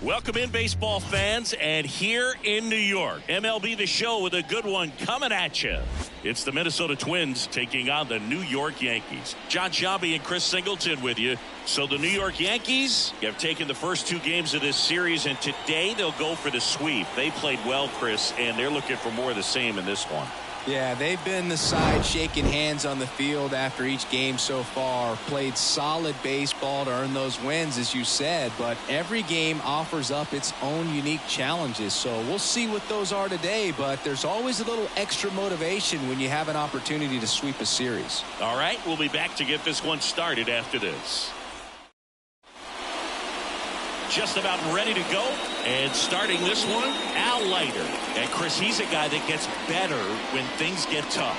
Welcome in, baseball fans, and here in New York, MLB The Show with a good one coming at you. It's the Minnesota Twins taking on the New York Yankees. John Shelby and Chris Singleton with you. So the New York Yankees have taken the first two games of this series, and today they'll go for the sweep. They played well, Chris, and they're looking for more of the same in this one. Yeah, they've been the side shaking hands on the field after each game so far. Played solid baseball to earn those wins, as you said, but every game offers up its own unique challenges. So we'll see what those are today, but there's always a little extra motivation when you have an opportunity to sweep a series. All right, we'll be back to get this one started after this. Just about ready to go, and starting this one, Al Leiter. And Chris, he's a guy that gets better when things get tough.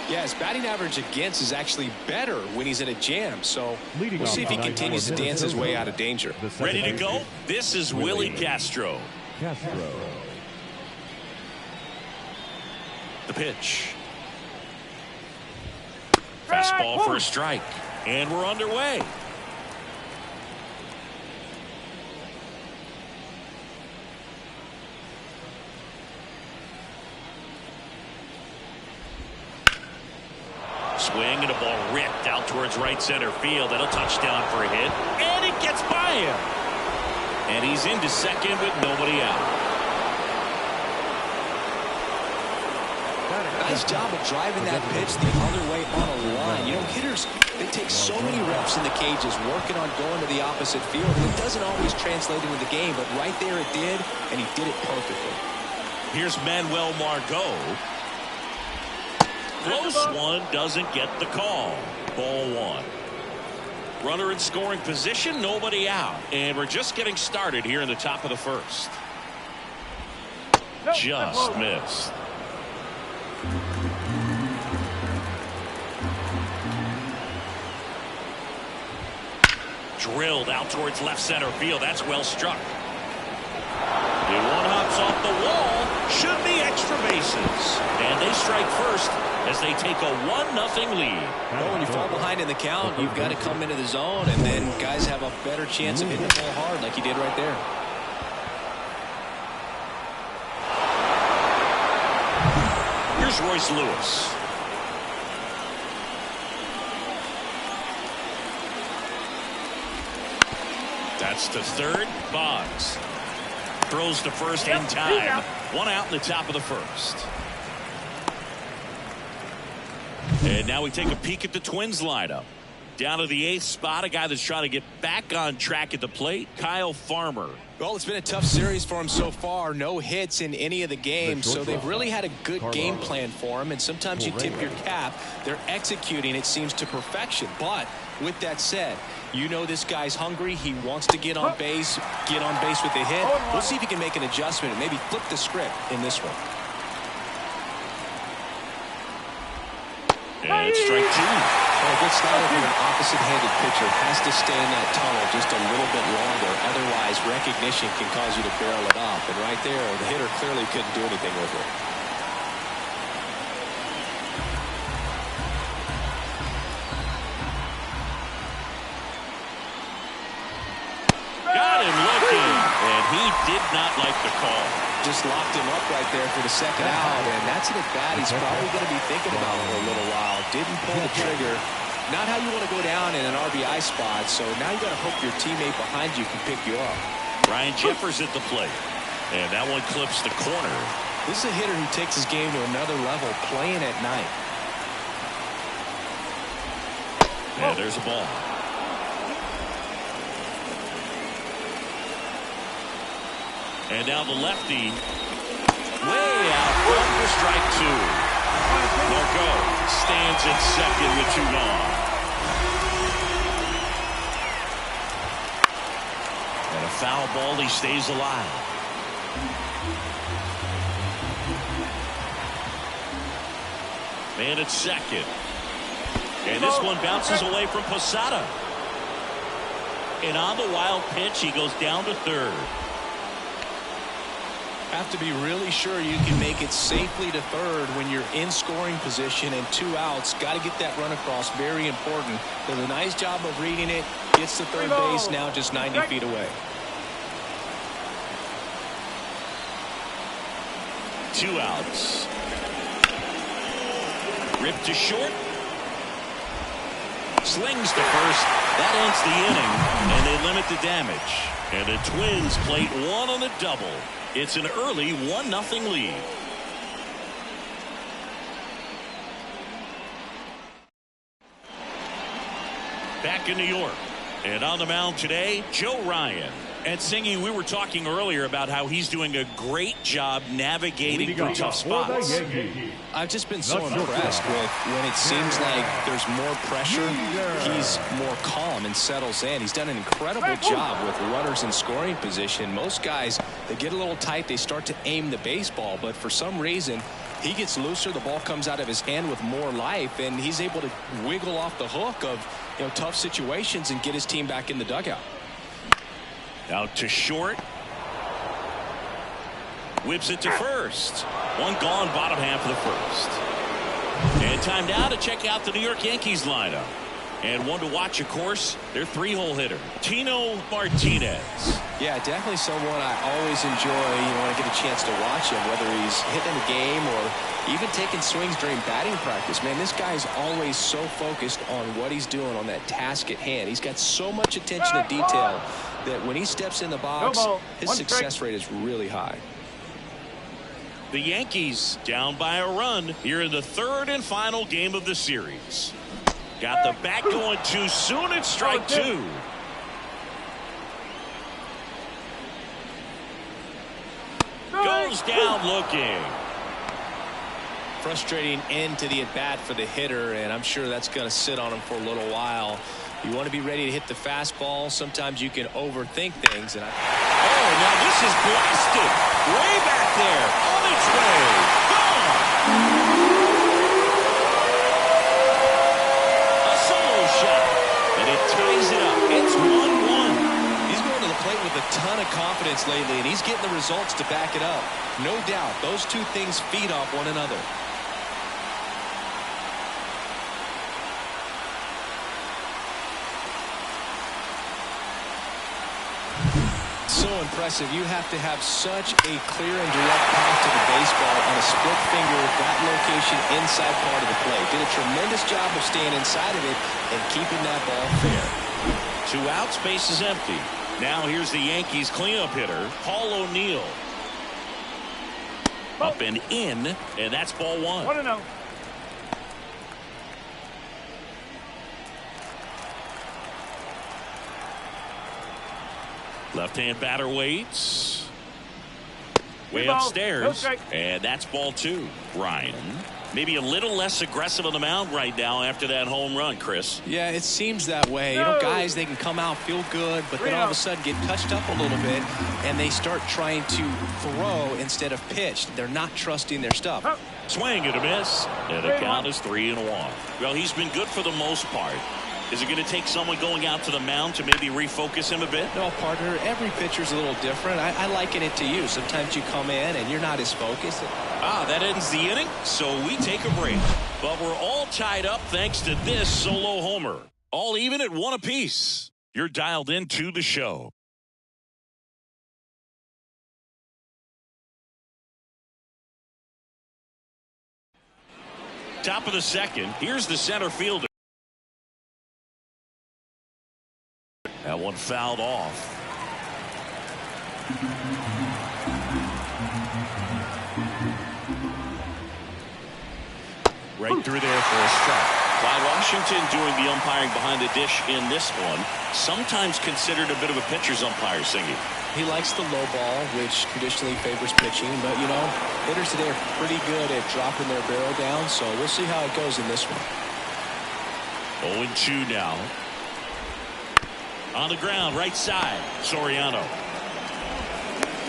Yeah, his batting average against is actually better when he's in a jam, so we'll see if he continues to dance his way out of danger. Ready to go? This is Willie Castro. The pitch. Fastball for a strike, and we're underway. Swing and a ball ripped out towards right center field. That'll touchdown for a hit, and it gets by him. And he's into second with nobody out. Nice job of driving that pitch the other way on a line. You know, hitters, they take so many reps in the cages working on going to the opposite field, and it doesn't always translate into the game, but right there it did, and he did it perfectly. Here's Manuel Margot. Close one, doesn't get the call. Ball one. Runner in scoring position, nobody out. And we're just getting started here in the top of the first. Just missed. Drilled out towards left center field. That's well struck. The one hops off the wall. Should be extra bases. And they strike first as they take a 1-0 lead. Well, when you fall behind in the count, you've got to come into the zone, and then guys have a better chance of hitting the ball hard like he did right there. Here's Royce Lewis. That's to third. Boggs throws to first in time. One out in the top of the first. And now we take a peek at the Twins lineup. Down to the 8th spot, a guy that's trying to get back on track at the plate, Kyle Farmer. Well, it's been a tough series for him so far. No hits in any of the games, so they've really had a good game plan for him, and sometimes you tip your cap. They're executing, it seems, to perfection. But with that said, you know this guy's hungry. He wants to get on base with a hit. We'll see if he can make an adjustment and maybe flip the script in this one. And strike two. Well, a good slider from an opposite-handed pitcher has to stay in that tunnel just a little bit longer. Otherwise, recognition can cause you to barrel it off. And right there, the hitter clearly couldn't do anything with it. Got him looking, and he did not like the call. Just locked him up right there for the second out, and that's an at-bat he's probably going to be thinking about for a little while. Didn't pull the trigger. Not how you want to go down in an RBI spot, so now you got to hope your teammate behind you can pick you up. Ryan Jeffers at the plate, and that one clips the corner. This is a hitter who takes his game to another level, playing at night. Yeah, there's a ball. And now the lefty, way out front for strike two. Margot stands at second with two gone. Ground ball. He stays alive. Man at second. And this one bounces away from Posada. And on the wild pitch, he goes down to third. Have to be really sure you can make it safely to third when you're in scoring position and 2 outs. Got to get that run across. Very important. Does a nice job of reading it. Gets to third base, now just 90 feet away. 2 outs. Ripped to short. Slings to first. That ends the inning, and they limit the damage. And the Twins played one on the double. It's an early 1-0 lead. Back in New York. And on the mound today, Joe Ryan. And Singy, we were talking earlier about how he's doing a great job navigating through tough spots. I've just been so impressed with when it seems like there's more pressure, he's more calm and settles in. He's done an incredible job with runners in scoring position. Most guys, they get a little tight, they start to aim the baseball, but for some reason, he gets looser, the ball comes out of his hand with more life, and he's able to wiggle off the hook of tough situations and get his team back in the dugout. Out to short. Whips it to first. One gone, bottom half of the first. And time now to check out the New York Yankees lineup. And one to watch, of course, their 3-hole hitter, Tino Martinez. Yeah, definitely someone I always enjoy, when I get a chance to watch him, whether he's hitting a game or even taking swings during batting practice. Man, this guy's always so focused on what he's doing on that task at hand. He's got so much attention to detail that when he steps in the box, his success rate is really high. The Yankees down by a run here in the third and final game of the series. Got the bat going too soon. It's strike 2. Goes down looking. Frustrating end to the at-bat for the hitter, and I'm sure that's going to sit on him for a little while. You want to be ready to hit the fastball. Sometimes you can overthink things. And oh, now this is blasted. Way back there. On its way. Gone. A solo shot. And it ties it up. It's 1-1. He's going to the plate with a ton of confidence lately, and he's getting the results to back it up. No doubt, those two things feed off one another. So impressive. You have to have such a clear and direct path to the baseball on a split finger with that location inside part of the plate. Did a tremendous job of staying inside of it and keeping that ball fair. 2 outs, base is empty. Now here's the Yankees cleanup hitter, Paul O'Neill. Up and in, and that's ball 1. 1-0. Left-hand batter waits. Way upstairs. And that's ball 2. Ryan. Maybe a little less aggressive on the mound right now after that home run, Chris. Yeah, it seems that way. Guys, they can come out, feel good, but then all of a sudden get touched up a little bit, and they start trying to throw instead of pitch. They're not trusting their stuff. Swing and a miss. And the count is 3-1. Well, he's been good for the most part. Is it going to take someone going out to the mound to maybe refocus him a bit? No, partner, every pitcher's a little different. I liken it to you. Sometimes you come in and you're not as focused. That ends the inning, so we take a break. But we're all tied up thanks to this solo homer. All even at 1 apiece. You're dialed into the show. Top of the second, here's the center fielder. That one fouled off. Right through there for a strike. Clyde Washington doing the umpiring behind the dish in this one. Sometimes considered a bit of a pitcher's umpire, Singy. He likes the low ball, which traditionally favors pitching. But, hitters today are pretty good at dropping their barrel down. So we'll see how it goes in this one. 0-2 now. On the ground, right side, Soriano.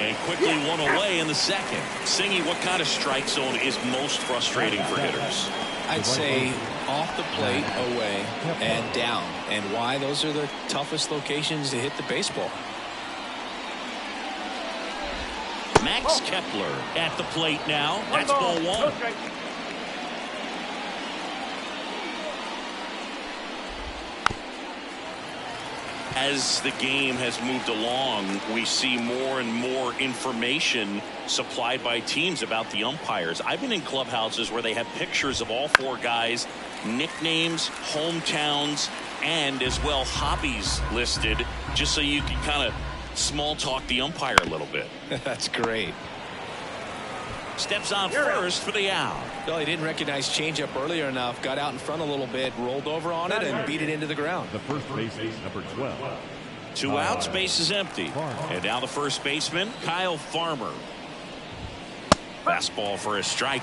And quickly one away in the second. Singy, what kind of strike zone is most frustrating for hitters? I'd say off the plate, away, and down. And why? Those are the toughest locations to hit the baseball. Max Kepler at the plate now. That's ball one. As the game has moved along, we see more and more information supplied by teams about the umpires. I've been in clubhouses where they have pictures of all four guys, nicknames, hometowns, and as well hobbies listed, just so you can kind of small talk the umpire a little bit. That's great. Steps on first for the out. Well, he didn't recognize changeup earlier enough, got out in front a little bit, rolled over on it, and beat it into the ground. The first baseman, number 12. 2 outs, base is empty. And now the first baseman, Kyle Farmer. Fastball for a strike.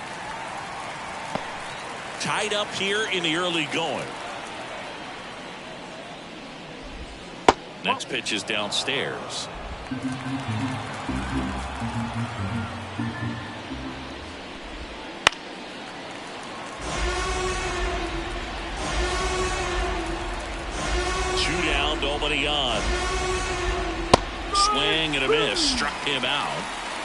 Tied up here in the early going. Next pitch is downstairs. Nobody on. Swing and a miss. Struck him out.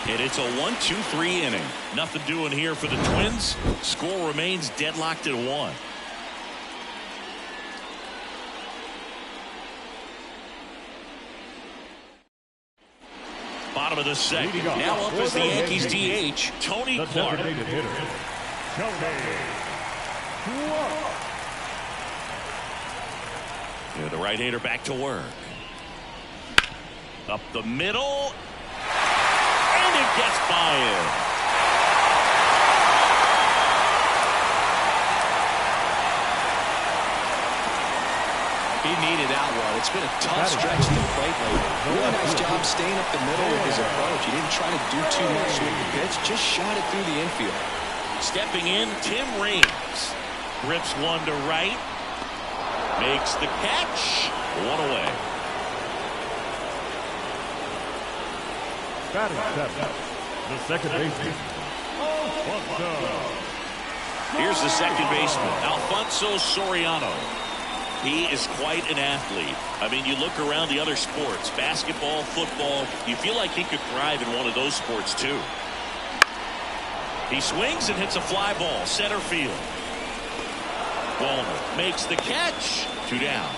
And it's a 1-2-3 inning. Nothing doing here for the Twins. Score remains deadlocked at 1. Bottom of the second. Now up is the Yankees DH, Tony Clark. Yeah, the right-hander back to work. Up the middle. And it gets by him. He needed that one. It's been a tough stretch to the plate lately. Really nice job staying up the middle with his approach. He didn't try to do too much with the pitch. Just shot it through the infield. Stepping in, Tim Raines. Rips one to right. Makes the catch. One away. Batting seventh, the second baseman, Alfonso. Here's the second baseman, Alfonso Soriano. He is quite an athlete. I mean, you look around the other sports, basketball, football, you feel like he could thrive in one of those sports too. He swings and hits a fly ball, center field. Ballmer makes the catch. 2 down.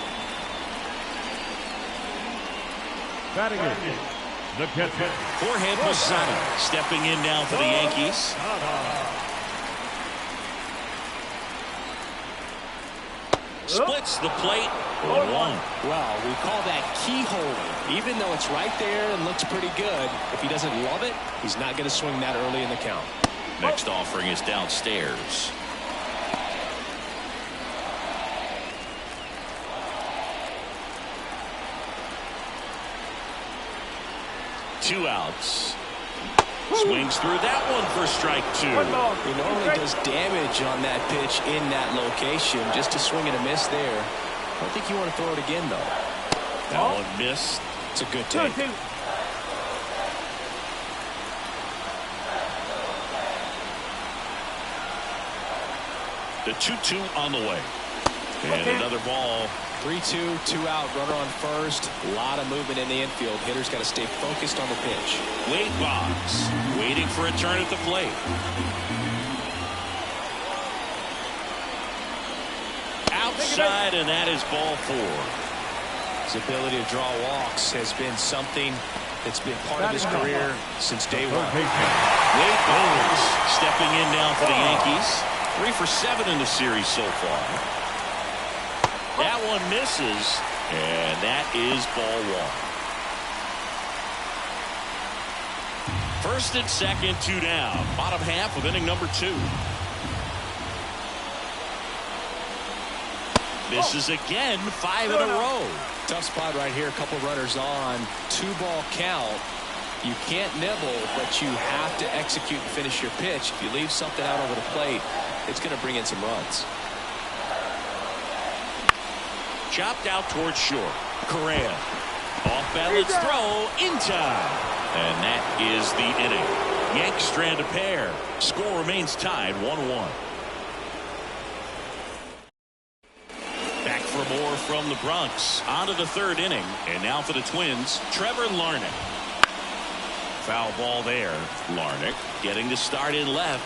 Batting in, the catcher, Jorge Posada stepping in now for the Yankees. Splits the plate. 1-1. Well, we call that keyhole. Even though it's right there and looks pretty good, if he doesn't love it, he's not going to swing that early in the count. Next offering is downstairs. Two outs. Swings through that one for strike 2. He normally does damage on that pitch in that location. Just to swing and a miss there. I don't think you want to throw it again, though. That one missed. It's a good take. The 2-2 on the way. And another ball. 3-2, 2 out, runner on first. A lot of movement in the infield. Hitter's got to stay focused on the pitch. Wade Boggs waiting for a turn at the plate. Outside, and that is ball 4. His ability to draw walks has been something that's been part of his career since day one. Wade Boggs stepping in now for the Yankees. 3 for 7 in the series so far. That one misses, and that is ball 1. First and second, 2 down. Bottom half of inning number 2. Misses again, 5 in a row. Tough spot right here. A couple runners on. 2-ball count. You can't nibble, but you have to execute and finish your pitch. If you leave something out over the plate, it's going to bring in some runs. Chopped out towards short. Correa. Off balance throw in time. And that is the inning. Yanks strand a pair. Score remains tied 1-1. Back for more from the Bronx. On to the third inning. And now for the Twins, Trevor Larnach. Foul ball there. Larnach getting to start in left.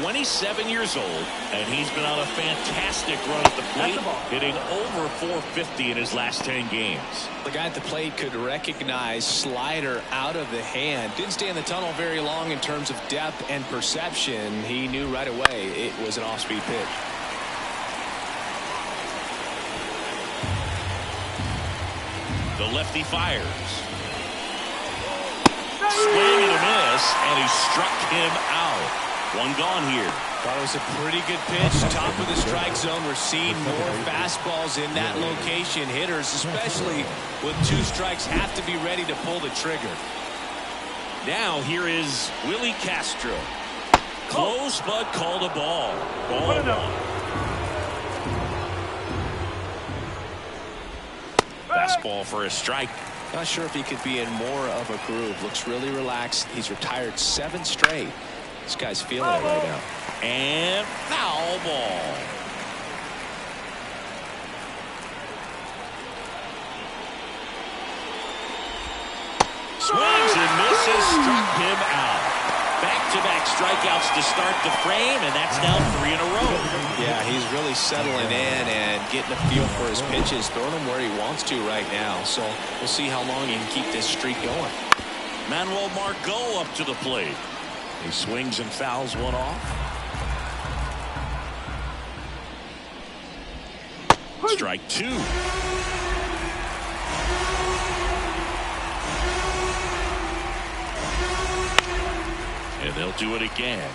27 years old, and he's been on a fantastic run at the plate, hitting over 450 in his last 10 games. The guy at the plate could recognize slider out of the hand. Didn't stay in the tunnel very long in terms of depth and perception. He knew right away it was an off-speed pitch. The lefty fires. Swing and a miss, and he struck him out. One gone here. Thought it was a pretty good pitch. Top of the strike zone. We're seeing more fastballs in that location. Hitters, especially with 2 strikes, have to be ready to pull the trigger. Now here is Willie Castro. Close, but called a ball. Ball 1. Fastball for a strike. Not sure if he could be in more of a groove. Looks really relaxed. He's retired 7 straight. This guy's feeling it right now. And foul ball. Swings and misses, struck him out. Back-to-back strikeouts to start the frame, and that's now 3 in a row. Yeah, he's really settling in and getting a feel for his pitches, throwing them where he wants to right now. So we'll see how long he can keep this streak going. Manuel Margot up to the plate. He swings and fouls one off. Strike 2. And they'll do it again.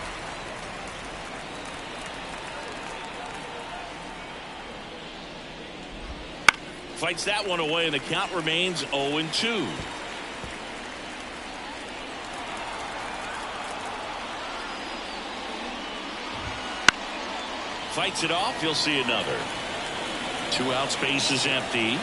Fights that one away, and the count remains 0-2. Fights it off. He'll see another. 2 outs, base is empty.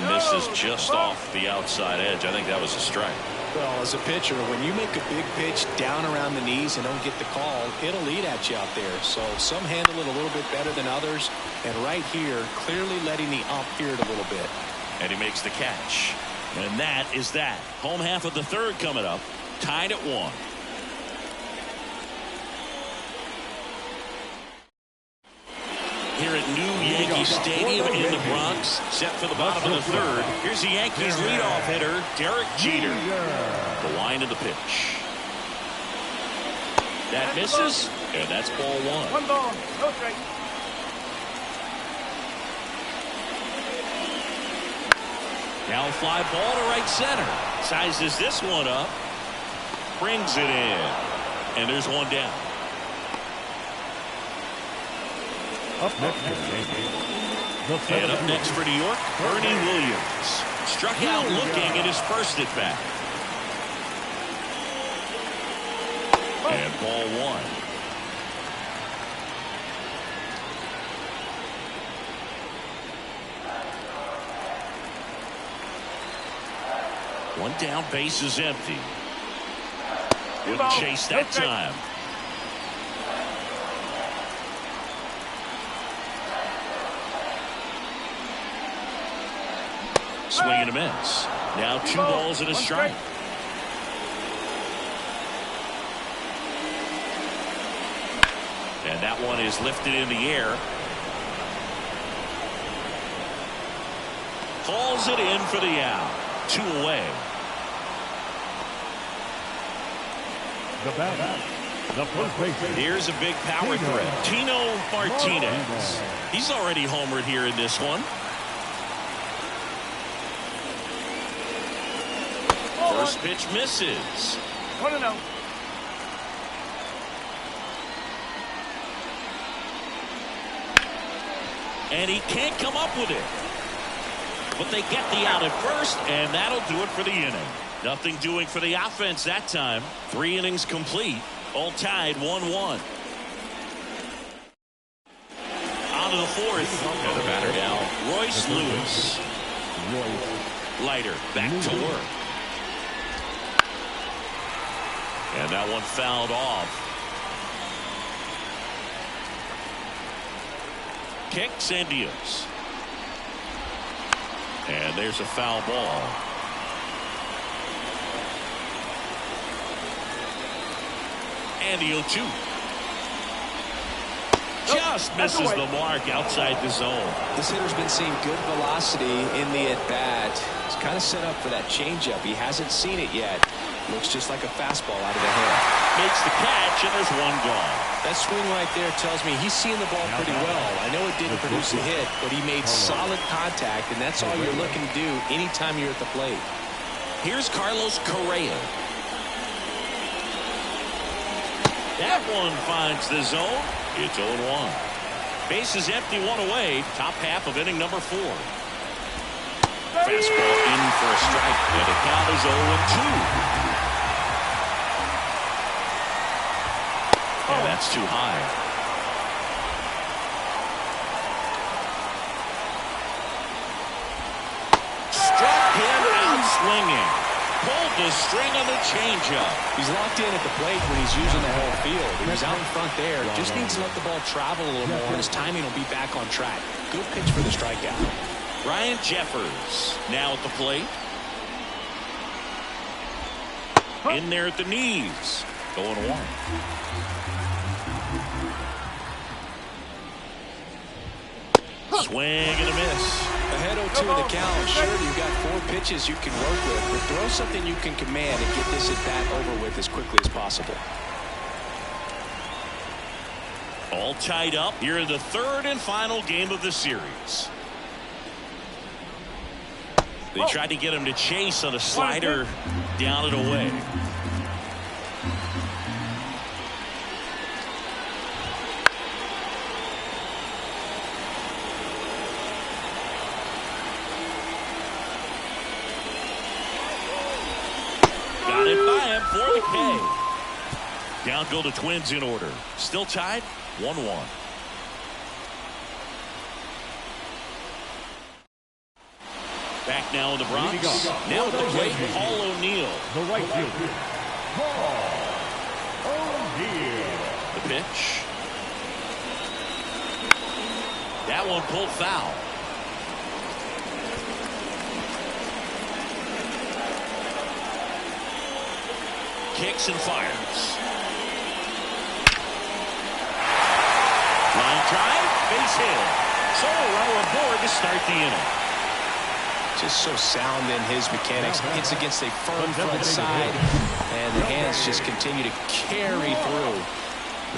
Misses just off the outside edge. I think that was a strike. Well, as a pitcher, when you make a big pitch down around the knees and don't get the call, it'll eat at you out there. So some handle it a little bit better than others. And right here, clearly letting the ump hear it a little bit. And he makes the catch. And that is that. Home half of the third coming up. Tied at 1. Here at New Yankee Stadium in the Bronx, set for the bottom of the third. Here's the Yankees leadoff hitter, Derek Jeter. The line of the pitch. That misses, and that's ball 1. 1 ball, no strike. Now fly ball to right center. Sizes this one up. Brings it in. And there's one down. Up next, and up next for New York, Bernie Williams. Struck out looking at his first at bat. And ball 1. One down, base is empty. Wouldn't chase that time. Swing and a miss. Now 2 balls and a strike. And that one is lifted in the air. Calls it in for the out. 2 away. The batter, the first baseman. Here's a big power threat. Tino Martinez. He's already homered here in this one. First pitch misses. 1-0. And he can't come up with it. But they get the out at first, and that'll do it for the inning. Nothing doing for the offense that time. 3 innings complete. All tied 1-1. On to the 4th. And the batter now, Royce Lewis. Leiter back to work. And that one fouled off. Kicks and deals. And there's a foul ball. And the 0-2. Just misses the mark outside the zone. This hitter's been seeing good velocity in the at-bat. He's kind of set up for that changeup. He hasn't seen it yet. Looks just like a fastball out of the hand. Makes the catch, and there's one gone. That swing right there tells me he's seeing the ball pretty well. I know it didn't produce a hit, but he made solid contact, and that's all you're looking to do anytime you're at the plate. Here's Carlos Correa. That one finds the zone. It's 0-1. Bases empty, one away. Top half of inning number 4. Fastball in for a strike, and the count is 0-2. And that's too high. Struck him out swinging. Pulled the string on the changeup. He's locked in at the plate when he's using the whole field. He's out in front there. Just needs to let the ball travel a little more, and his timing will be back on track. Good pitch for the strikeout. Ryan Jeffers now at the plate. In there at the knees. 0-1. Swing and a miss. Ahead 0-2 in the count. Sure, you've got 4 pitches you can work with, but throw something you can command and get this at bat over with as quickly as possible. All tied up here in the 3rd and final game of the series. They tried to get him to chase on a slider, down and away. Got it by him for the K. Down go the Twins in order. Still tied, 1-1. Back now in the Bronx. Now at the plate, Paul O'Neill. The right fielder, Paul O'Neill. The pitch. That one pulled foul. Kicks and fires. Line drive, base hit. So a runner aboard to start the inning. Just so sound in his mechanics. Hits against a firm front side, and the hands just continue to carry through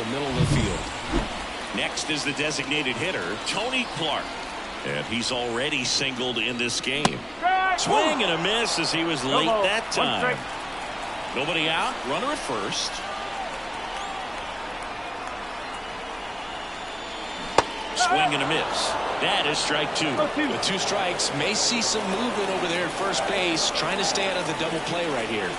the middle of the field. Next is the designated hitter, Tony Clark. And he's already singled in this game. Swing and a miss as he was late that time. Nobody out, runner at first. Swing and a miss. That is strike 2. With 2 strikes, may see some movement over there at first base, trying to stay out of the double play right here.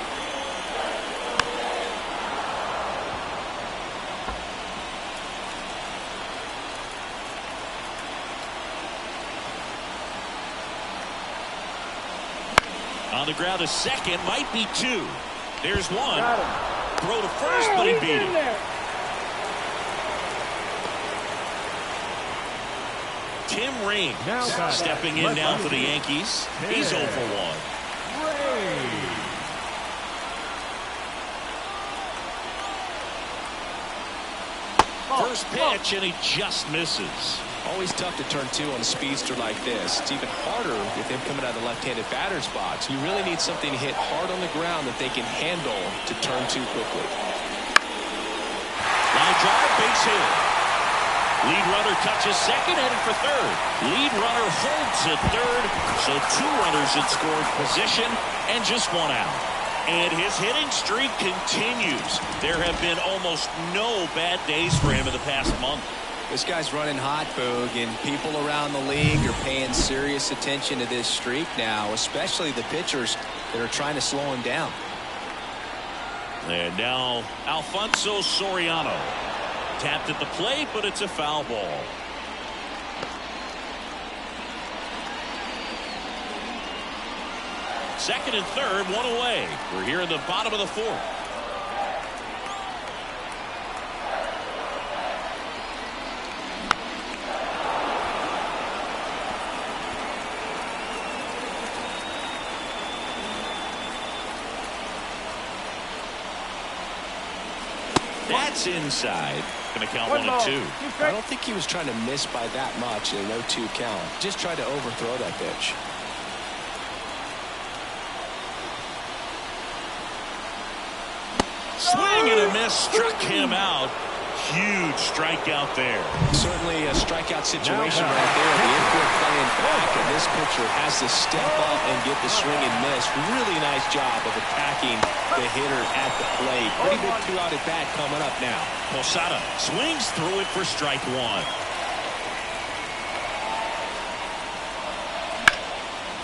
On the ground, a second, might be 2. There's one. Throw to first, but he beat it. Tim Raines stepping in now for the Yankees. He's 0 for 1. First pitch, and he just misses. Always tough to turn 2 on a speedster like this. It's even harder with him coming out of the left-handed batter's box. You really need something to hit hard on the ground that they can handle to turn 2 quickly. Line drive, base hit. Lead runner touches second, headed for third. Lead runner holds at third, so 2 runners in scoring position and just 1 out. And his hitting streak continues. There have been almost no bad days for him in the past month. This guy's running hot, Boog, and people around the league are paying serious attention to this streak now, especially the pitchers that are trying to slow him down. And now Alfonso Soriano. Tapped at the plate, but it's a foul ball. second and third, one away. We're here in the bottom of the fourth. That's inside. Going to count 1-2. I don't think he was trying to miss by that much in a 0-2 count. Just tried to overthrow that pitch. Swing and a miss, struck him out. Huge strikeout there. Certainly a strikeout situation right there. The infield playing back, and this pitcher has to step up and get the swing and miss. Really nice job of attacking the hitter at the plate. Pretty big two-out at bat coming up now. Posada swings through it for strike one.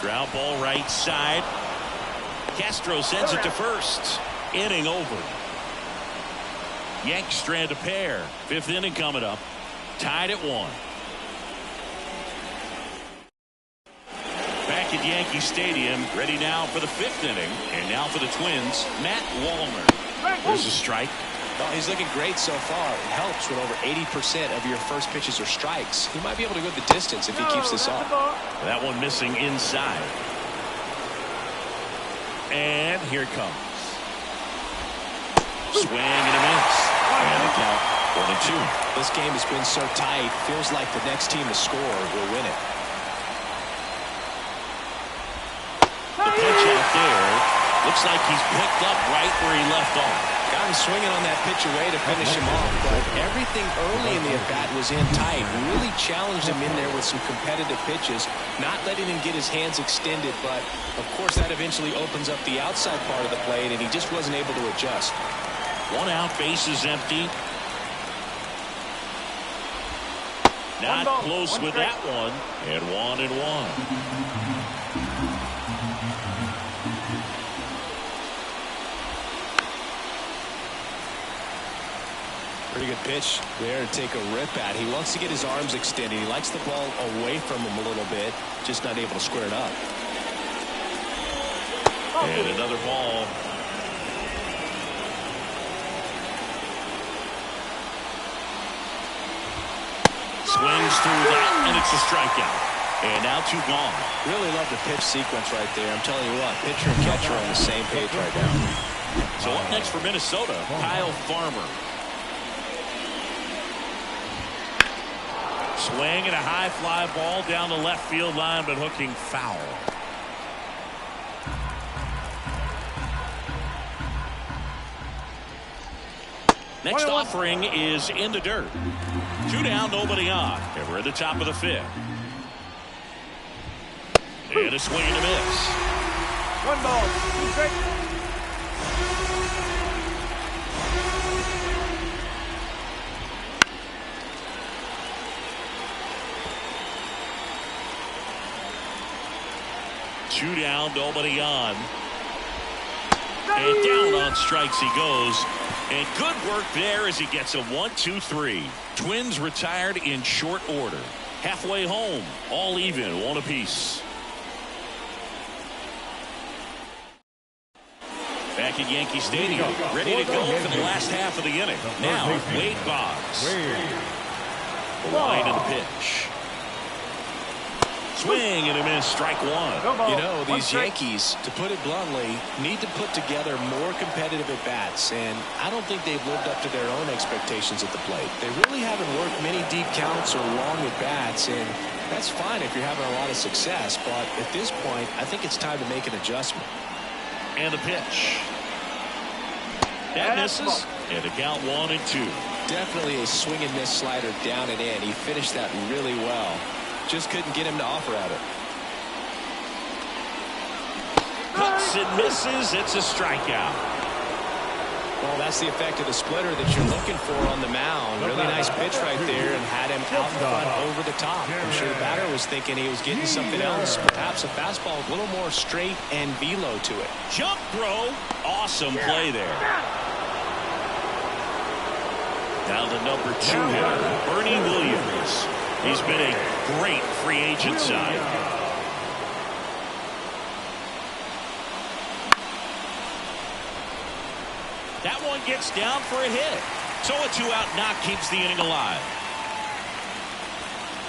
Ground ball right side. Castro sends it to first. Inning over. Yanks strand a pair. Fifth inning coming up. Tied at 1. Back at Yankee Stadium. Ready now for the fifth inning. And now for the Twins, Matt Wallner. There's a strike. Oh, he's looking great so far. It helps when over 80% of your first pitches are strikes. He might be able to go the distance if he keeps this up. That one missing inside. And here it comes. Swing and a miss. And the count 1-2. This game has been so tight. Feels like the next team to score will win it. The pitch out there. Looks like he's picked up right where he left off. Got him swinging on that pitch away to finish him off. But everything early in the at-bat was in tight. Really challenged him in there with some competitive pitches. Not letting him get his hands extended. But, of course, that eventually opens up the outside part of the plate. And he just wasn't able to adjust. One out, base is empty. Not close with that one. And 1-1. Pretty good pitch there to take a rip at. He wants to get his arms extended. He likes the ball away from him a little bit. Just not able to square it up. And another ball. Swings through that, and it's a strikeout. And now 2 gone. Really love the pitch sequence right there. I'm telling you what, pitcher and catcher are on the same page right now. So up next for Minnesota, Kyle Farmer. Swing and a high fly ball down the left field line, but hooking foul. Next offering is in the dirt. 2 down, nobody on. And we're at the top of the fifth. And a swing and a miss. 1 ball, 2 strikes. Two down, nobody on. And down on strikes he goes. And good work there as he gets a 1-2-3. Twins retired in short order. Halfway home, all even, 1 apiece. Back at Yankee Stadium, ready to go for the last half of the inning. Now, Wade Boggs. The line and the pitch. Swing and a miss, strike 1. You know, these Yankees, to put it bluntly, need to put together more competitive at-bats, and I don't think they've lived up to their own expectations at the plate. They really haven't worked many deep counts or long at-bats, and that's fine if you're having a lot of success, but at this point, I think it's time to make an adjustment. And the pitch. That misses, and a count 1-2. Definitely a swing and miss slider down and in. He finished that really well. Just couldn't get him to offer at it. Cuts and misses. It's a strikeout. Well, that's the effect of the splitter that you're looking for on the mound. Really nice pitch right there and had him out in front over the top. I'm sure the batter was thinking he was getting something else. Perhaps a fastball with a little more straight and velo to it. Jump throw. Awesome play there. Now the number 2 hitter, Bernie Williams. He's been a great free agent sign. gets down for a hit. So a 2-out knock keeps the inning alive.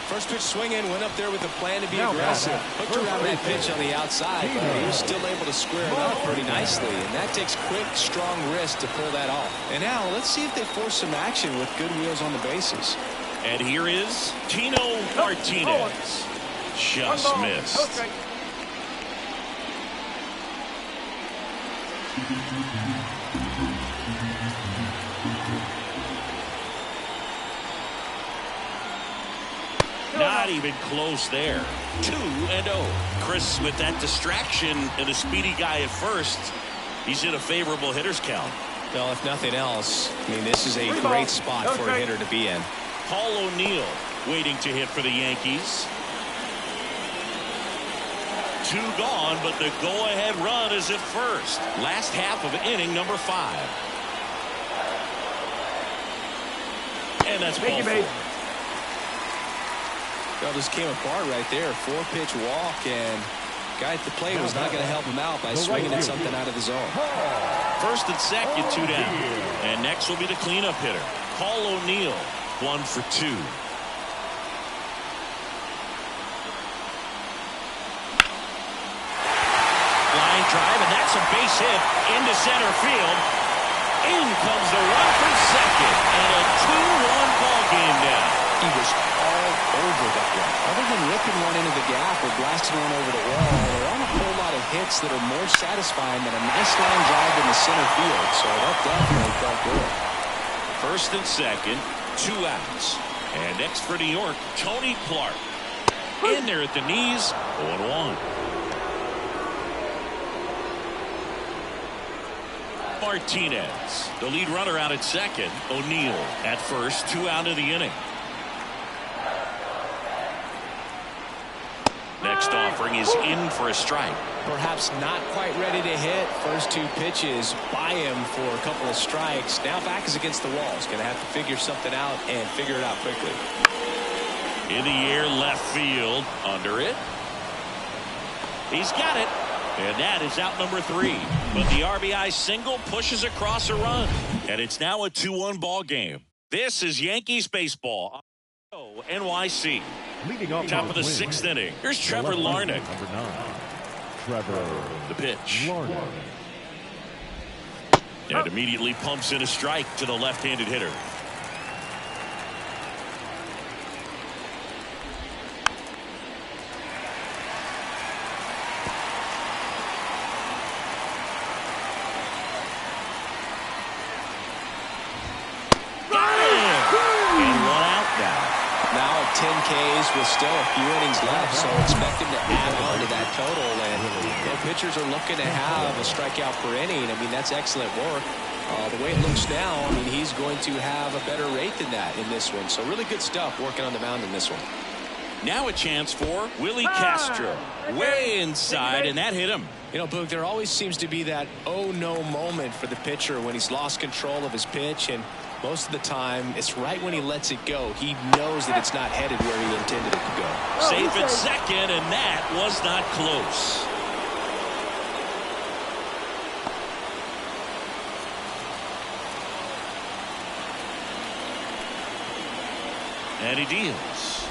First pitch swinging, went up there with a plan to be aggressive. Hooked around that pitch on the outside, but he was still able to square it up pretty nicely. And that takes quick, strong wrist to pull that off. And now let's see if they force some action with good wheels on the bases. And here is Tino Martinez. Just missed. Not even close there. 2-0. Chris, with that distraction and a speedy guy at first, he's in a favorable hitter's count. Well, if nothing else, I mean, this is a great spot for a hitter to be in. Paul O'Neill waiting to hit for the Yankees. 2 gone, but the go-ahead run is at first. Last half of inning number 5. And that's ball 4. Well, just came apart right there. 4-pitch walk, and guy at the plate was not going to help him out by swinging at something out of the zone. First and second, 2 down. And next will be the cleanup hitter, Paul O'Neill, 1 for 2. Line drive, and that's a base hit into center field. In comes the run from second, and a 2-1 ball game now. He was all over that one. Other than ripping one into the gap or blasting one over the wall, there aren't a whole lot of hits that are more satisfying than a nice line drive in the center field. So that definitely felt good. First and second, 2 outs. And next for New York, Tony Clark. In there at the knees, 0-1. Martinez, the lead runner out at second. O'Neill at first, 2 out of the inning. Next offering is in for a strike. Perhaps not quite ready to hit. First 2 pitches by him for a couple of strikes. Now back is against the wall. He's going to have to figure something out and figure it out quickly. In the air, left field, under it. He's got it. And that is out number 3. But the RBI single pushes across a run. And it's now a 2-1 ball game. This is Yankees baseball. NYC. Top of the 6th inning. Here's Trevor Larnach. Number 9. Trevor. The pitch. Larnach. And immediately pumps in a strike to the left-handed hitter. Now at 10 Ks with still a few innings left, so expect him to add on to that total. And pitchers are looking to have a strikeout per inning. I mean, that's excellent work. The way it looks now, I mean, he's going to have a better rate than that in this one. So really good stuff working on the mound in this one. Now a chance for Willie Castro. Way inside, and that hit him. You know, Boog, there always seems to be that oh no moment for the pitcher when he's lost control of his pitch, and most of the time it's right when he lets it go. He knows that it's not headed where he intended it to go. Safe at second, and that was not close. And he deals.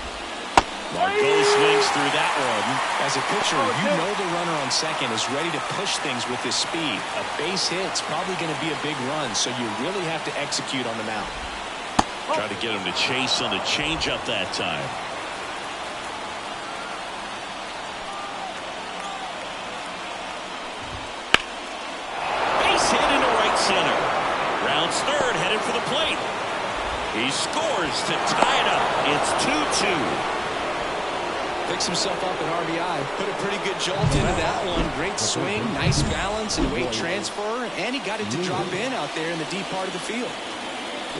Margot swings through that one. As a pitcher, you know the runner on second is ready to push things with his speed. A base hit's probably going to be a big run, so you really have to execute on the mound. Try to get him to chase on the changeup that time. Base hit into right center. Rounds third, headed for the plate. He scores to tie it up. It's 2-2. Picks himself up at RBI. Put a pretty good jolt into that one. Great swing, nice balance and weight transfer, and he got it to drop in out there in the deep part of the field.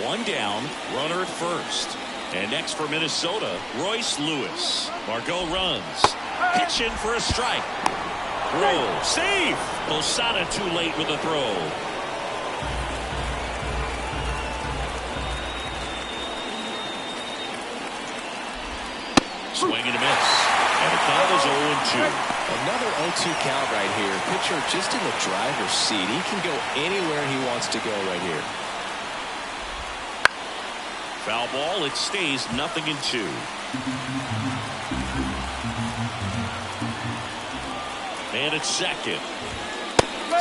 One down, runner at first. And next for Minnesota, Royce Lewis. Margot runs. Pitch in for a strike. Throw. Safe. Posada too late with the throw. Swing and a miss. And the count is 0-2. Another 0-2 count right here. Pitcher just in the driver's seat. He can go anywhere he wants to go right here. Foul ball. It stays 0-2. And it's second.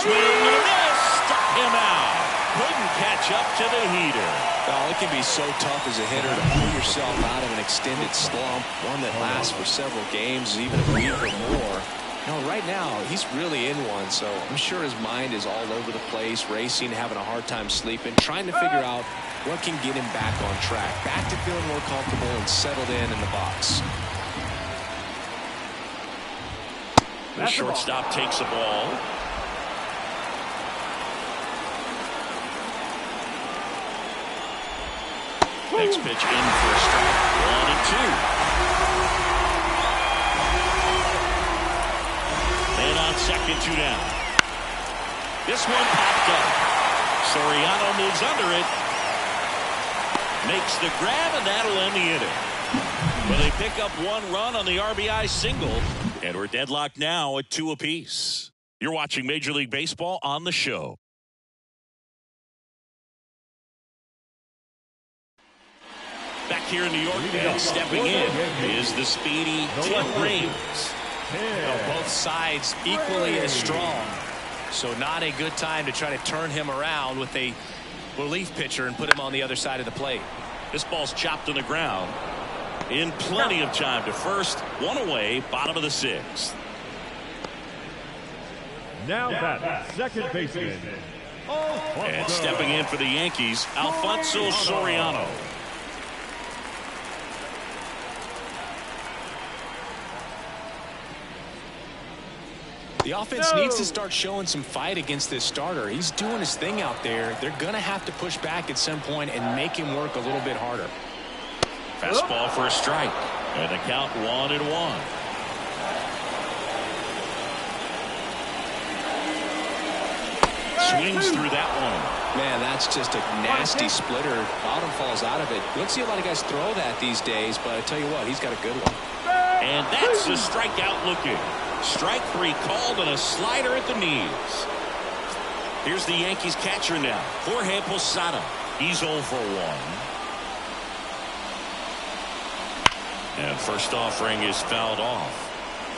Swing and a miss. Struck him out. Couldn't catch up to the heater. Oh, it can be so tough as a hitter to pull yourself out of an extended slump, one that lasts for several games, even a week or more. No, right now, he's really in one, so I'm sure his mind is all over the place, racing, having a hard time sleeping, trying to figure out what can get him back on track, back to feeling more comfortable and settled in the box. The shortstop takes the ball. Next pitch in for a strike. 1-2. And on second, 2 down. This one popped up. Soriano moves under it. Makes the grab, and that'll end the inning. Well, they pick up 1 run on the RBI single, and we're deadlocked now at 2 apiece. You're watching Major League Baseball on the show. Back here in New York, and stepping in is the speedy Tim Raines. Both sides equally as strong, so not a good time to try to turn him around with a relief pitcher and put him on the other side of the plate. This ball's chopped on the ground in plenty of time to first. 1 away, bottom of the 6th. Now that second baseman. And stepping in for the Yankees, Alfonso Soriano. The offense needs to start showing some fight against this starter. He's doing his thing out there. They're going to have to push back at some point and make him work a little bit harder. Fastball for a strike. And the count 1-1. Swings through that one. Man, that's just a nasty splitter. Bottom falls out of it. You don't see a lot of guys throw that these days, but I tell you what, he's got a good one. And that's a strikeout looking. Strike 3 called on a slider at the knees. Here's the Yankees catcher now, Jorge Posada. He's 0 for 1. And first offering is fouled off.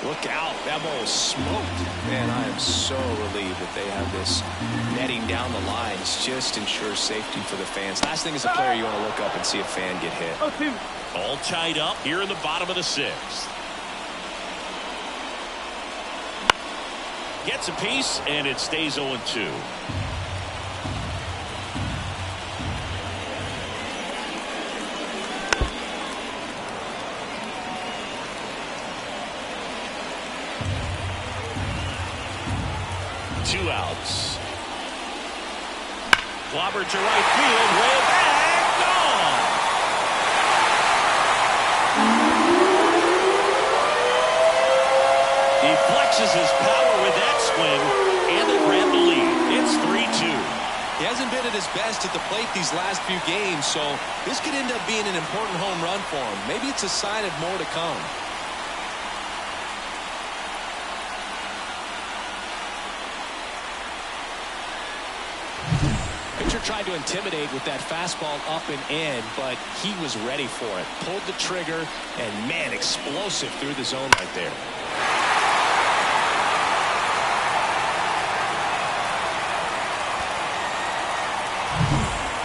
Look out, that ball is smoked. Man, I am so relieved that they have this netting down the lines. Just ensures safety for the fans. Last thing as a player, you want to look up and see a fan get hit. All tied up here in the bottom of the 6th. Gets a piece, and it stays 0-2. Two outs. Clobbered to right field, way back, gone. He flexes his power with that swing, and they grab the lead. It's 3-2. He hasn't been at his best at the plate these last few games, so this could end up being an important home run for him. Maybe it's a sign of more to come. Pitcher tried to intimidate with that fastball up and in, but he was ready for it. Pulled the trigger, and man, explosive through the zone right there.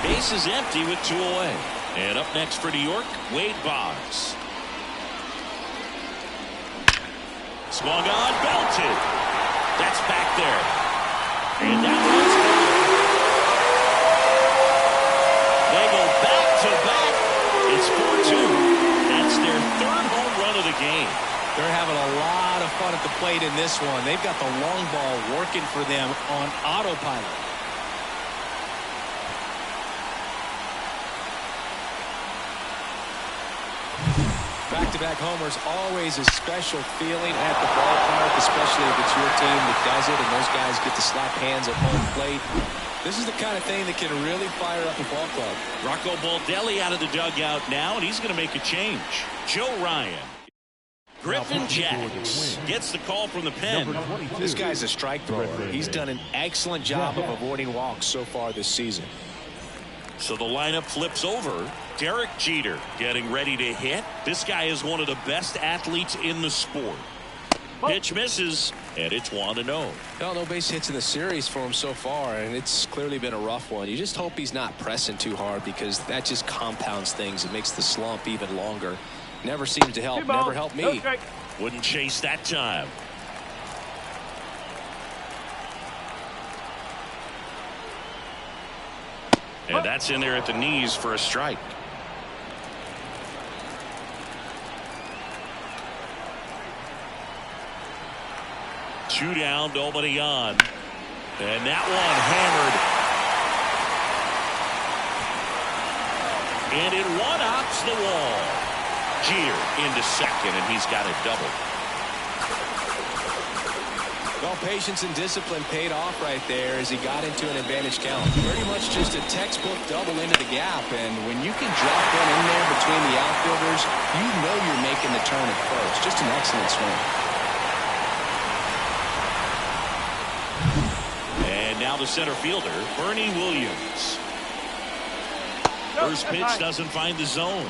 Base is empty with 2 away. And up next for New York, Wade Boggs. Swung on, belted. That's back there. And that one's gone. They go back-to-back. It's 4-2. That's their 3rd home run of the game. They're having a lot of fun at the plate in this one. They've got the long ball working for them on autopilot. Back-to-back homers, always a special feeling at the ballpark, especially if it's your team that does it and those guys get to slap hands at home plate. This is the kind of thing that can really fire up a ball club. Rocco Baldelli out of the dugout now, and he's going to make a change. Joe Ryan. Griffin Jacks gets the call from the pen. This guy's a strike thrower. He's done an excellent job of avoiding walks so far this season. So the lineup flips over. Derek Jeter getting ready to hit. This guy is one of the best athletes in the sport. Pitch misses, and it's 1-0. Well, no base hits in the series for him so far, and it's clearly been a rough one. You just hope he's not pressing too hard, because that just compounds things. It makes the slump even longer. Never seems to help. Never helped me. Okay. Wouldn't chase that time. And that's in there at the knees for a strike. Two down, nobody on. And that one hammered. And it one-hops the wall. Jeter into second, and he's got a double. Well, patience and discipline paid off right there as he got into an advantage count. Pretty much just a textbook double into the gap, and when you can drop one in there between the outfielders, you know you're making the turn at first. Just an excellent swing. And now the center fielder, Bernie Williams. First pitch doesn't find the zone.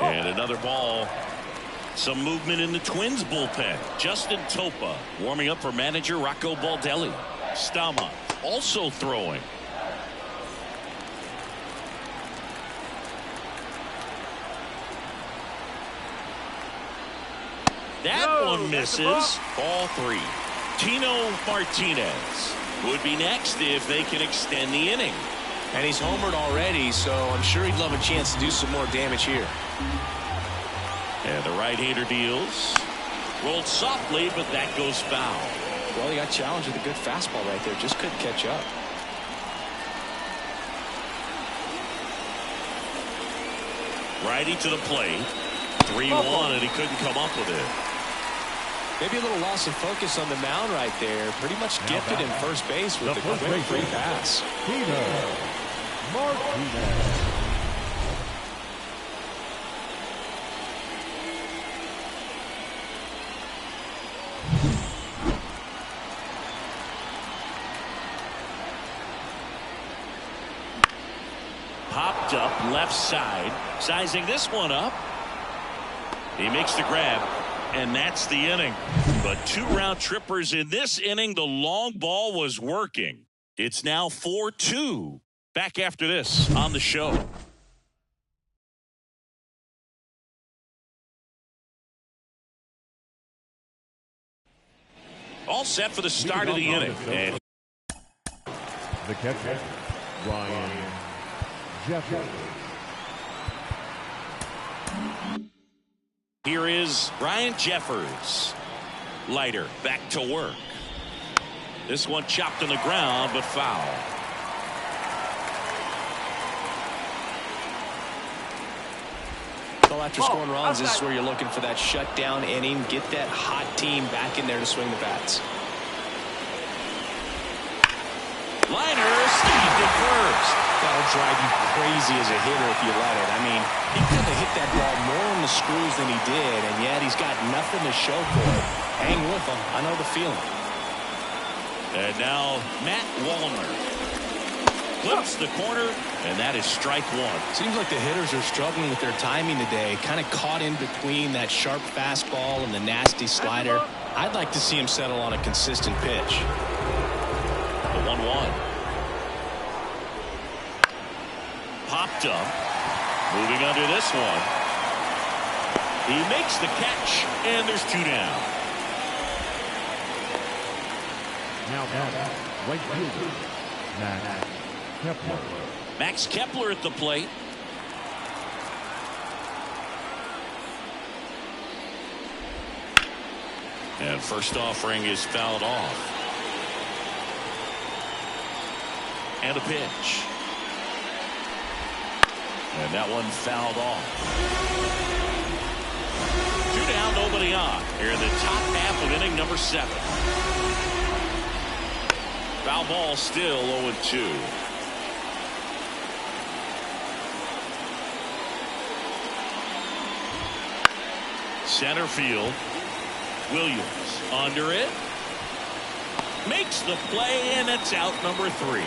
And another ball. Some movement in the Twins bullpen. Justin Topa warming up for manager Rocco Baldelli. Stama also throwing. That one misses. Ball 3. Tino Martinez would be next if they can extend the inning. And he's homered already, so I'm sure he'd love a chance to do some more damage here. And the right-hander deals. Rolled softly, but that goes foul. Well, he got challenged with a good fastball right there. Just couldn't catch up. Righty to the plate. 3-1, and he couldn't come up with it. Maybe a little loss of focus on the mound right there. Pretty much gifted him first base with a quick free pass. Martinez. Popped up left side. Sizing this one up. He makes the grab. And that's the inning. But 2 round trippers in this inning. The long ball was working. It's now 4-2. Back after this on the show. All set for the start of the inning. And The catcher, Ryan Jeffers. here is Ryan Jeffers. Leiter back to work. This one chopped on the ground, but foul. Well, after scoring runs, this is where you're looking for that shutdown inning. Get that hot team back in there to swing the bats. Liner stayed at first. That'll drive you crazy as a hitter if you let it. I mean, he could have hit that ball more on the screws than he did, and yet he's got nothing to show for it. Hang with him. I know the feeling. And now Matt Wallner clips the corner, and that is strike 1. Seems like the hitters are struggling with their timing today. Kind of caught in between that sharp fastball and the nasty slider. I'd like to see him settle on a consistent pitch. The 1-1. Popped up. Moving under this one. He makes the catch, and there's 2 down. Now back, right fielder, Max Kepler. Max Kepler at the plate. And first offering is fouled off. And a pitch. And that one fouled off. 2 down, nobody on. Here in the top half of inning number 7. Foul ball, still 0-2. Center field. Williams under it. Makes the play, and it's out number 3.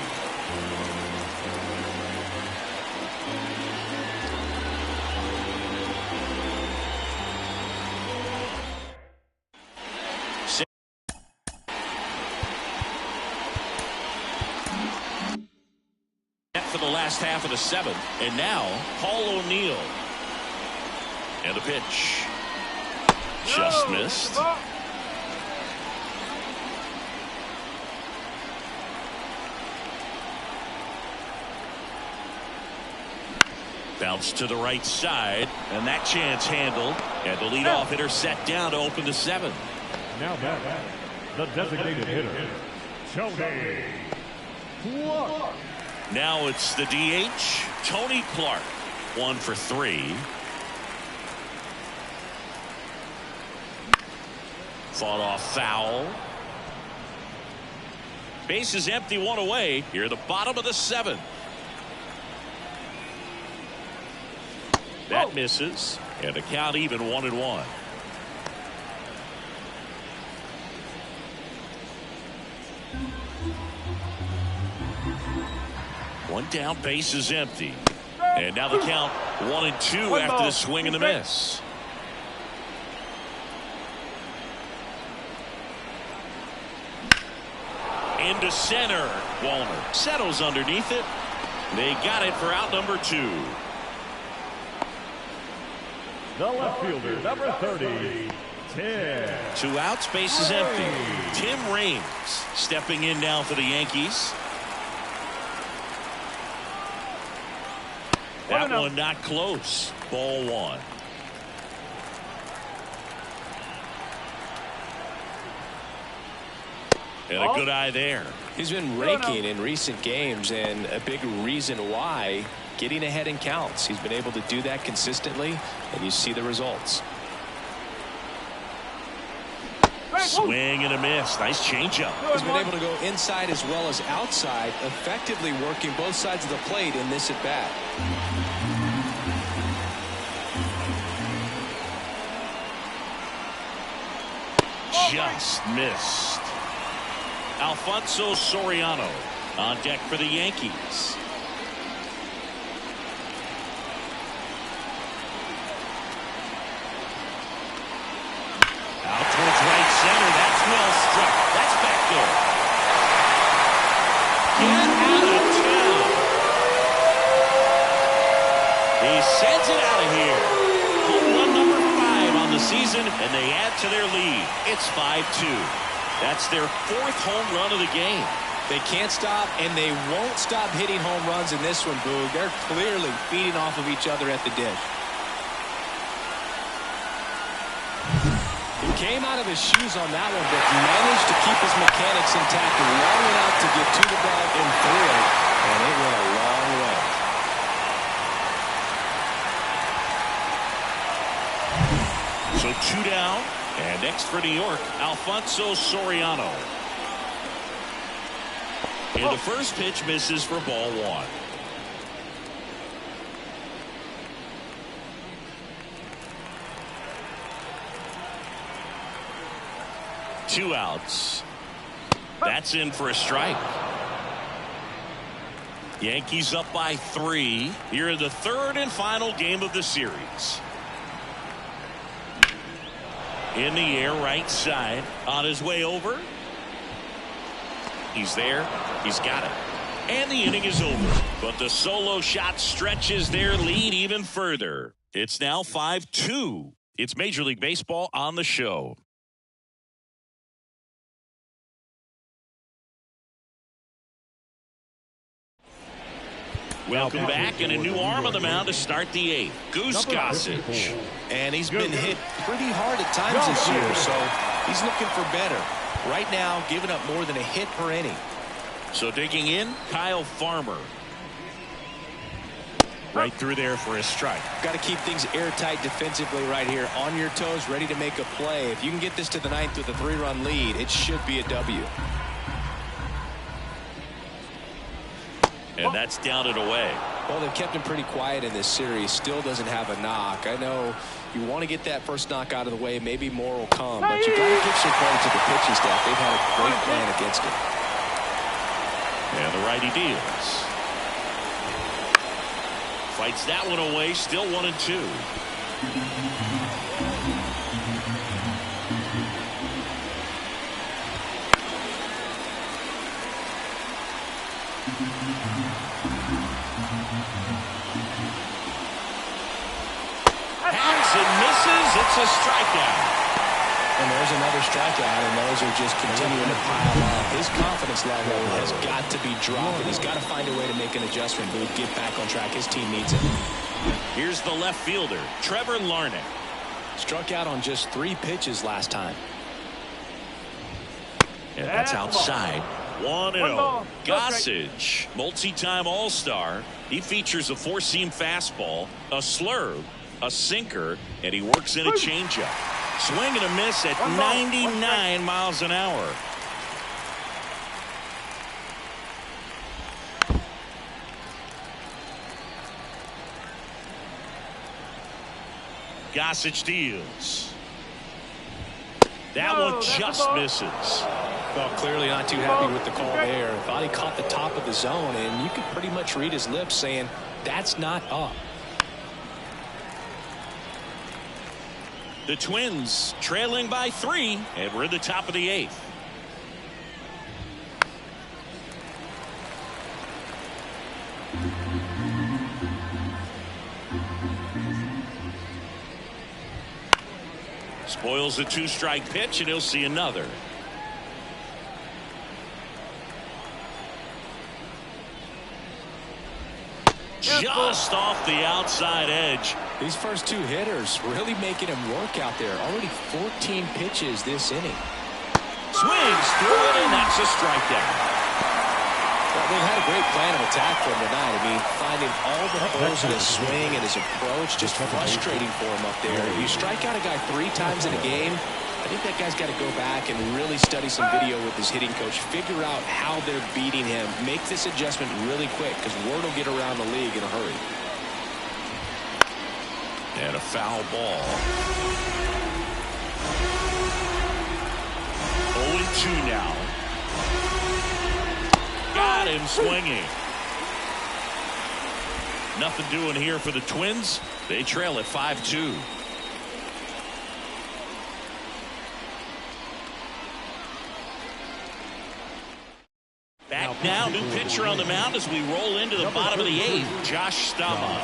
For the last half of the 7th, and now Paul O'Neill. And the pitch. Just missed. Bounce to the right side, and that chance handled. And the leadoff hitter set down to open the 7th. Now back, the designated hitter, Tony Clark. Now it's the DH, Tony Clark. 1 for 3. Fought off foul. Base is empty, 1 away. Here at the bottom of the 7th. That misses, and the count even 1-1. One down, base is empty. And now the count 1-2 after the swing and the miss. Into center. Walner settles underneath it. They got it for out number 2. The left fielder, number 30, Tim. 2 outs, base is empty. Tim Raines stepping in now for the Yankees. That one not close. Ball 1. And a good eye there. He's been raking in recent games, and a big reason why, getting ahead in counts. He's been able to do that consistently, and you see the results. Swing and a miss. Nice changeup. He's been able to go inside as well as outside, effectively working both sides of the plate in this at bat. Just missed. Alfonso Soriano on deck for the Yankees. Out towards right center. That's well struck. That's back there. Get out of town. He sends it out of here. Home run number 5 on the season, and they add to their lead. It's 5-2. That's their 4th home run of the game. They can't stop, and they won't stop hitting home runs in this one, Boog. They're clearly feeding off of each other at the dish. He came out of his shoes on that one, but managed to keep his mechanics intact long enough to get to the ball and through it, and it went a long way. So 2 down. And next for New York, Alfonso Soriano. And the first pitch misses for ball 1. Two outs. That's in for a strike. Yankees up by 3 here in the 3rd and final game of the series. In the air, right side, on his way over. He's there. He's got it. And the inning is over. But the solo shot stretches their lead even further. It's now 5-2. It's Major League Baseball on the show. Welcome back, and a new arm on the mound to start the 8th. Goose Gossage. And he's been hit pretty hard at times this year, so he's looking for better. Right now, giving up more than a hit per inning. So digging in, Kyle Farmer. Right through there for a strike. Got to keep things airtight defensively right here. On your toes, ready to make a play. If you can get this to the 9th with a 3-run lead, it should be a W. And that's down and away. Well, they've kept him pretty quiet in this series. Still doesn't have a knock. I know you want to get that first knock out of the way. Maybe more will come. But you got to give some credit to the pitching staff. They've had a great plan against him. And the righty deals. Fights that one away. Still 1-2. Hacks and misses. It's a strikeout. And there's another strikeout, and those are just continuing to pile up. His confidence level has got to be dropping. He's got to find a way to make an adjustment, move, get back on track. His team needs it. Here's the left fielder, Trevor Larnach. Struck out on just 3 pitches last time. And that's outside. 1-0. Gossage, multi-time all-star. He features a 4-seam fastball, a slurve, a sinker, and he works in a changeup. Swing and a miss at 99 miles an hour. Gossage deals. That one just misses. Well, clearly not too happy with the call there. Thought he caught the top of the zone, and you could pretty much read his lips saying, that's not up. The Twins trailing by 3, and we're in the top of the 8th. Spoils a 2-strike pitch, and he'll see another. Just off the outside edge. These first 2 hitters really making him work out there. Already 14 pitches this inning. Swings through it, and that's a strikeout. Well, they've had a great plan of attack for him tonight. I mean, finding all the holes in his swing and his approach, just frustrating for him up there. If you strike out a guy 3 times in a game, I think that guy's got to go back and really study some video with his hitting coach, figure out how they're beating him, make this adjustment really quick, because word will get around the league in a hurry. And a foul ball. 0-2 now. Got him swinging. Nothing doing here for the Twins. They trail at 5-2. Back now, new pitcher on the mound as we roll into the bottom of the 8th. Josh Staumont.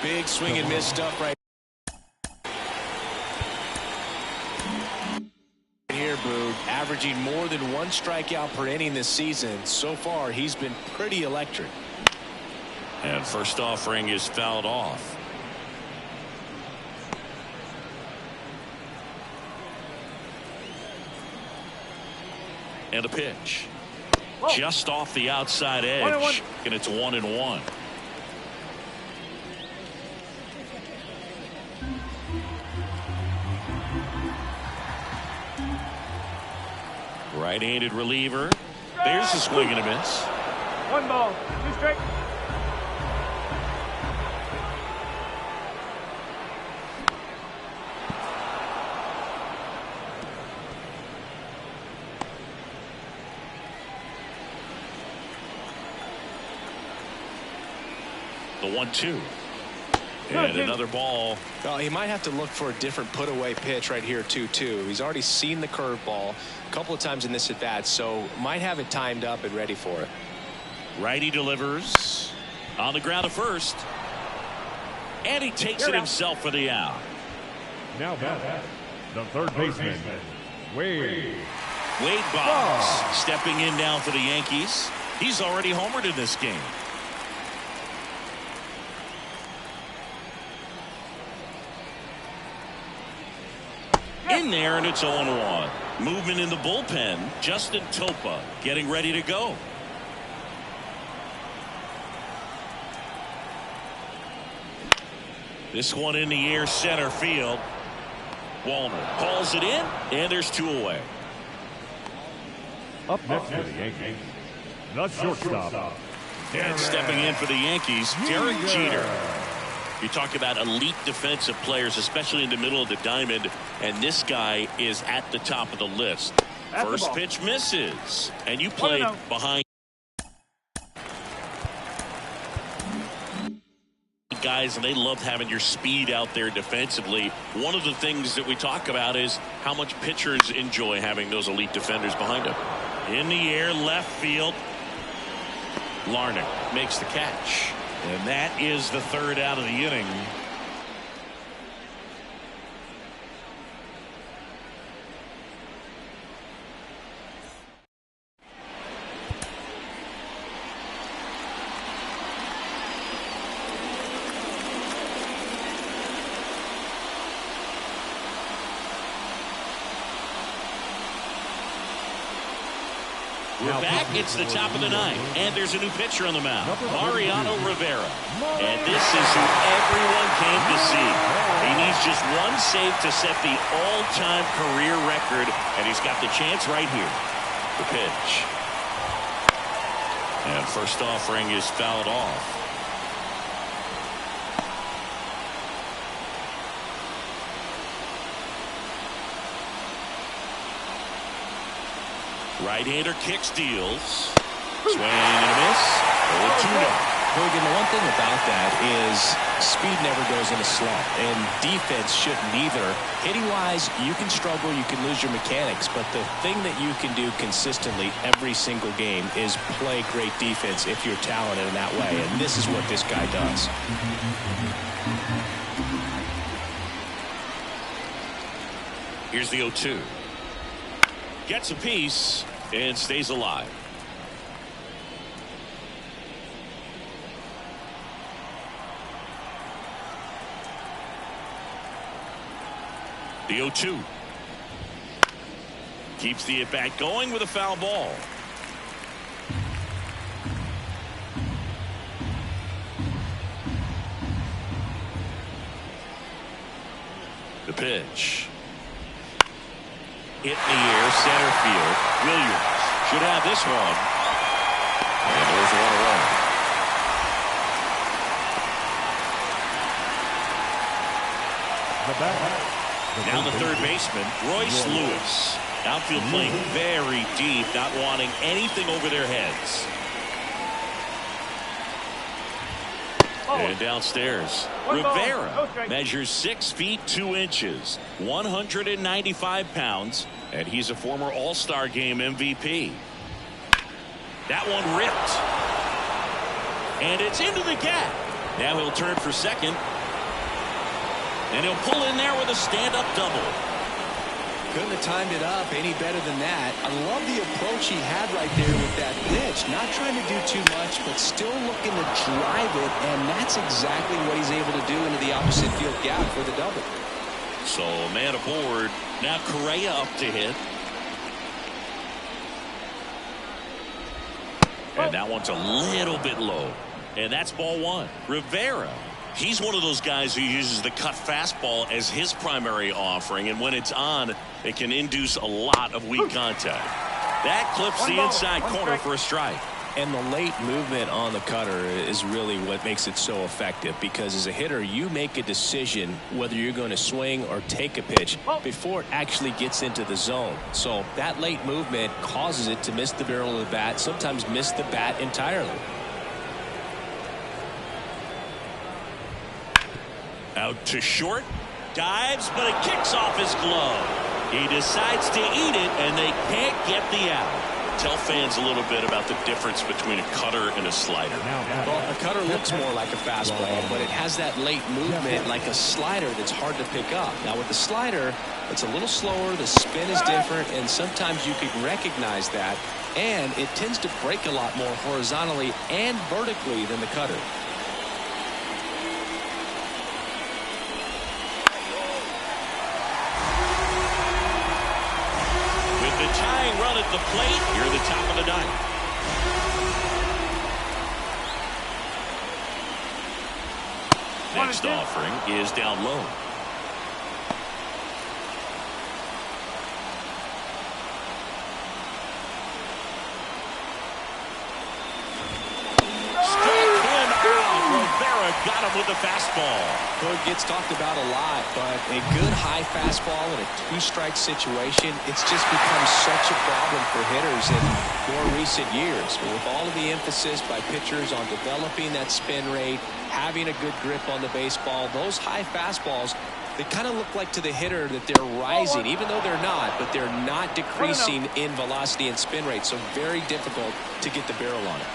Big swing and miss stuff right here, Boog. Averaging more than 1 strikeout per inning this season. So far, he's been pretty electric. And first offering is fouled off. And a pitch. Just off the outside edge. And it's 1-1. Right-handed reliever. There's a swing and a miss. 1 ball, 2 strikes. The 1-2. And another ball. Well, he might have to look for a different put-away pitch right here, 2-2. He's already seen the curveball a couple of times in this at-bat, so might have it timed up and ready for it. Righty delivers. On the ground at first. And he takes it himself for the out. Now back, the third baseman, Wade. Wade Boggs stepping in now for the Yankees. He's already homered in this game. In there, and it's 0-1. Movement in the bullpen. Justin Topa getting ready to go. This one in the air, center field. Walner calls it in, and there's 2 away. Up next for the Yankees, the shortstop, And stepping in for the Yankees, Derek Jeter. You talk about elite defensive players, especially in the middle of the diamond, and this guy is at the top of the list. First pitch misses, and you played behind guys, and they love having your speed out there defensively. One of the things that we talk about is how much pitchers enjoy having those elite defenders behind them. In the air, left field. Larnach makes the catch. And that is the third out of the inning. We're back. It's the top of the ninth, and there's a new pitcher on the mound, Mariano Rivera. And this is who everyone came to see. He needs just one save to set the all-time career record, and he's got the chance right here. The pitch. And first offering is fouled off. Right-hander kicks, deals. Swing and a miss. 0-2. Hogan, the one thing about that is speed never goes in a slump, and defense shouldn't either. Hitting-wise, you can struggle, you can lose your mechanics, but the thing that you can do consistently every single game is play great defense if you're talented in that way, and this is what this guy does. Here's the 0-2. Gets a piece and stays alive. The 0-2. Keeps the at-bat going with a foul ball. The pitch. Hit in the air, center field. Williams should have this one. And there's one away. Now the third baseman, Royce Lewis. Outfield playing very deep, not wanting anything over their heads. And downstairs, Rivera measures 6 feet 2 inches, 195 pounds, and he's a former All-Star Game MVP. That one ripped. And it's into the gap. Now he'll turn for second. And he'll pull in there with a stand-up double. Couldn't have timed it up any better than that. I love the approach he had right there with that pitch. Not trying to do too much, but still looking to drive it, and that's exactly what he's able to do into the opposite field gap for the double. So, man aboard. Now Correa up to hit. And that one's a little bit low. And that's ball one. Rivera. He's one of those guys who uses the cut fastball as his primary offering, and when it's on, it can induce a lot of weak contact. That clips the inside corner for a strike. And the late movement on the cutter is really what makes it so effective, because as a hitter, you make a decision whether you're going to swing or take a pitch before it actually gets into the zone. So that late movement causes it to miss the barrel of the bat, sometimes miss the bat entirely. Out to short, dives, but it kicks off his glove. He decides to eat it, and they can't get the out. Tell fans a little bit about the difference between a cutter and a slider. Well, a cutter looks more like a fastball, but it has that late movement like a slider that's hard to pick up. Now with the slider, it's a little slower, the spin is different, and sometimes you can recognize that, and it tends to break a lot more horizontally and vertically than the cutter. Tying run at the plate. Here at the top of the ninth. Next offering is down low. got him with the fastball. Well, it gets talked about a lot, but a good high fastball in a two-strike situation, it's just become such a problem for hitters in more recent years. With all of the emphasis by pitchers on developing that spin rate, having a good grip on the baseball, those high fastballs, they kind of look like to the hitter that they're rising, even though they're not, but they're not decreasing in velocity and spin rate, so very difficult to get the barrel on it.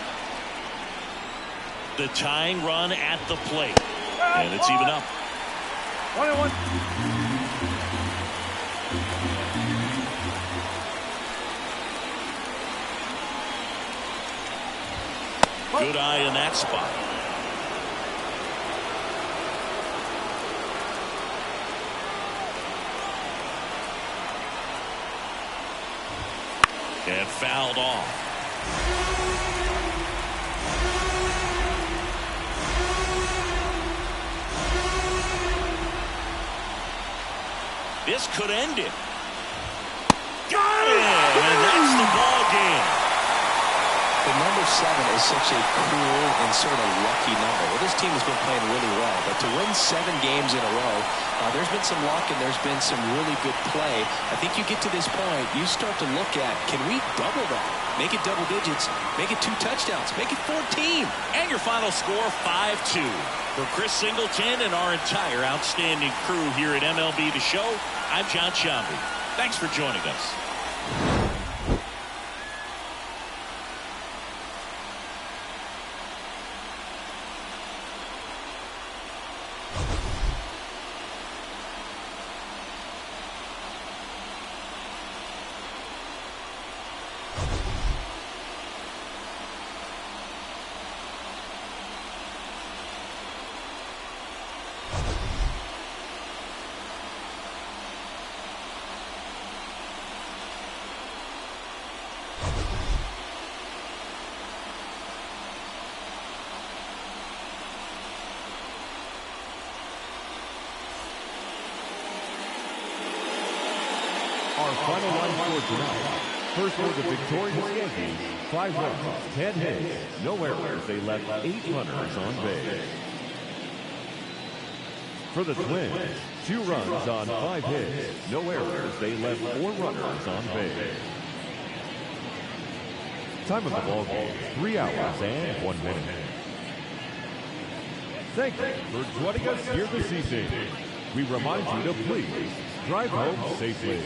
The tying run at the plate, and it's even up. 1-1. Good eye in that spot. And fouled off. This could end it. Got him! And that's the ball game. The number 7 is such a cool and sort of lucky number. Well, this team has been playing really well, but to win 7 games in a row, there's been some luck and there's been some really good play. I think you get to this point, you start to look at, can we double that? Make it double digits, make it 2 touchdowns, make it 14. And your final score, 5-2. For Chris Singleton and our entire outstanding crew here at MLB The Show, I'm John Shambi. Thanks for joining us. Our final line for tonight. First for the victorious Yankees, 5 runs, 10 hits, no errors. They left 8 runners on base. For the Twins, 2 runs on 5 hits, no errors. They left 4 runners on base. Time of the ball game, 3 hours and 1 minute. Thank you for joining us here this evening. We remind you to please drive home safely.